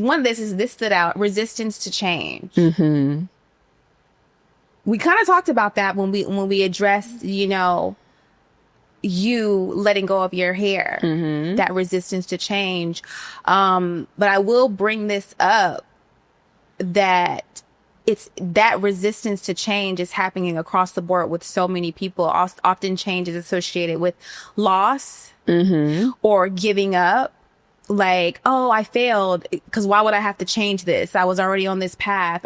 one of this stood out, resistance to change. Mm-hmm. We kind of talked about that when we addressed, you letting go of your hair, that resistance to change. But I will bring this up, that it's that resistance to change is happening across the board with so many people. Often change is associated with loss or giving up. Like, oh, I failed, because why would I have to change this? I was already on this path.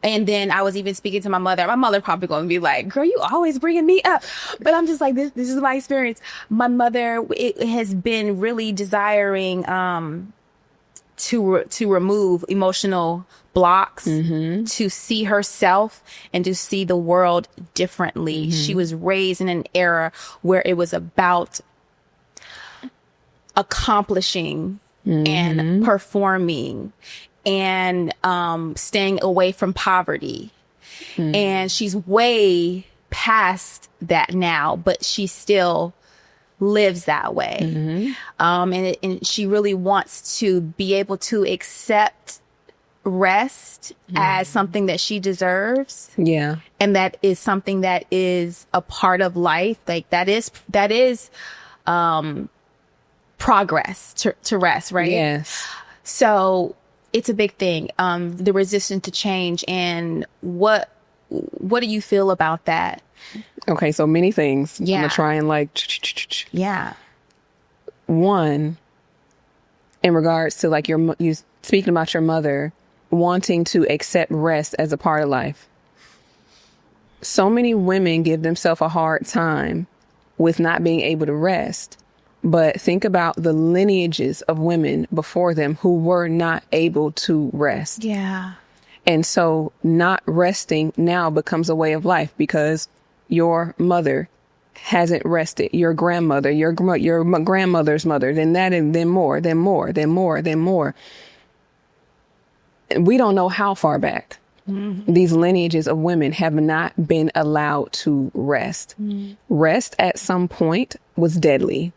And then I was even speaking to my mother. My mother probably going to be like, girl, you always bringing me up. But I'm just like, this is my experience. My mother, it has been really desiring to remove emotional blocks, to see herself and to see the world differently. She was raised in an era where it was about accomplishing and performing and staying away from poverty. And she's way past that now, but she still lives that way. And she really wants to be able to accept rest as something that she deserves. Yeah. And that is something that is a part of life. Like that is progress to rest, right? Yes. So it's a big thing. The resistance to change. And what do you feel about that? Okay, so many things. Yeah. I'm gonna try and Yeah. One, in regards to like you speaking about your mother wanting to accept rest as a part of life. So many women give themselves a hard time with not being able to rest. But think about the lineages of women before them who were not able to rest. Yeah. And so not resting now becomes a way of life because your mother hasn't rested. Your grandmother, your grandmother's mother, then that, and then more, then more, then more, then more. We don't know how far back these lineages of women have not been allowed to rest. Rest at some point was deadly.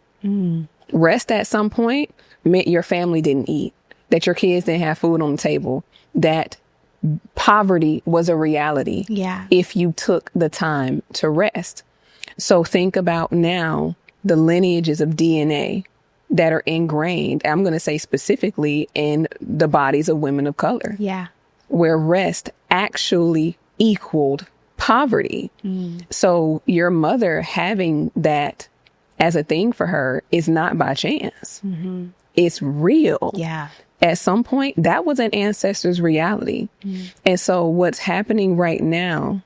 Rest at some point meant your family didn't eat, that your kids didn't have food on the table, that poverty was a reality. Yeah. If you took the time to rest. So think about now the lineages of DNA that are ingrained, I'm going to say specifically in the bodies of women of color. Yeah. Where rest actually equaled poverty. So your mother having that as a thing for her is not by chance. It's real. Yeah. At some point, that was an ancestor's reality. And so what's happening right now,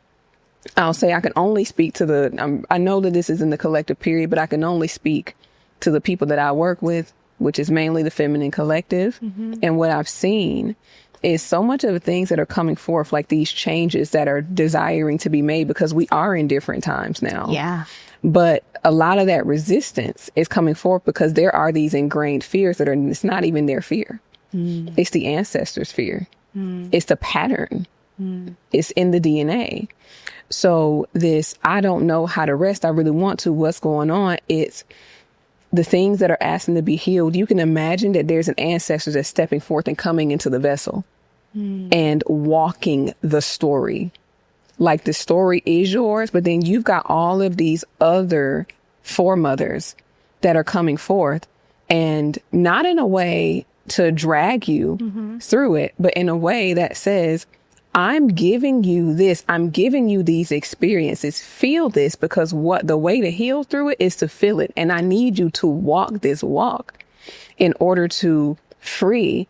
I'll say I can only speak to I know that this is in the collective period, but I can only speak to the people that I work with, which is mainly the feminine collective. And what I've seen is so much of the things that are coming forth, like these changes that are desiring to be made because we are in different times now. Yeah. But a lot of that resistance is coming forth because there are these ingrained fears it's not even their fear. It's the ancestors' fear. It's the pattern. It's in the DNA. So I don't know how to rest. I really want to. What's going on? It's the things that are asking to be healed. You can imagine that there's an ancestor that's stepping forth and coming into the vessel and walking the story. Like the story is yours, but then you've got all of these other foremothers that are coming forth, and not in a way to drag you through it, but in a way that says, I'm giving you this. I'm giving you these experiences. Feel this, because the way to heal through it is to feel it. And I need you to walk this walk in order to free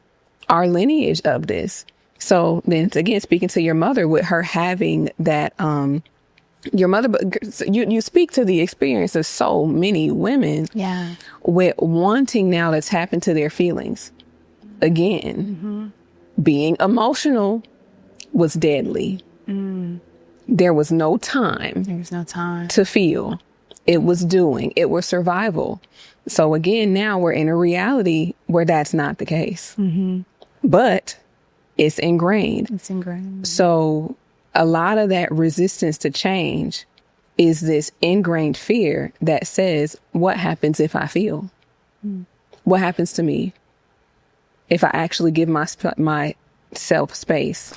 our lineage of this. So then again, speaking to your mother with her having that, your mother, you speak to the experience of so many women with wanting now to tap into their feelings again. Being emotional was deadly. There was no time. To feel. It was doing. It was survival. So again, now we're in a reality where that's not the case. But it's ingrained. So a lot of that resistance to change is this ingrained fear that says, what happens if I feel? What happens to me? if I actually give myself space